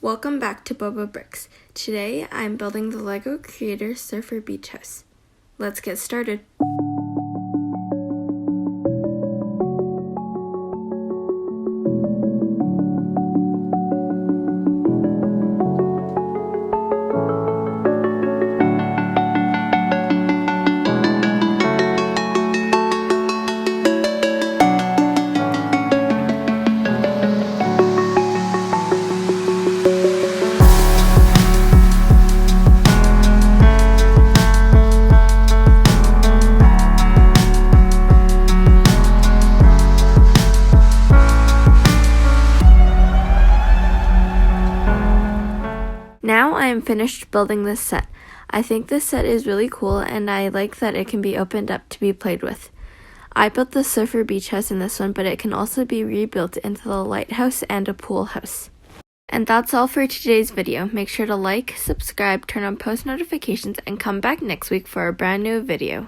Welcome back to Boba Bricks. Today I'm building the LEGO Creator Surfer Beach House. Let's get started. Now I am finished building this set. I think this set is really cool and I like that it can be opened up to be played with. I built the surfer beach house in this one, but it can also be rebuilt into the lighthouse and a pool house. And that's all for today's video. Make sure to like, subscribe, turn on post notifications, and come back next week for a brand new video.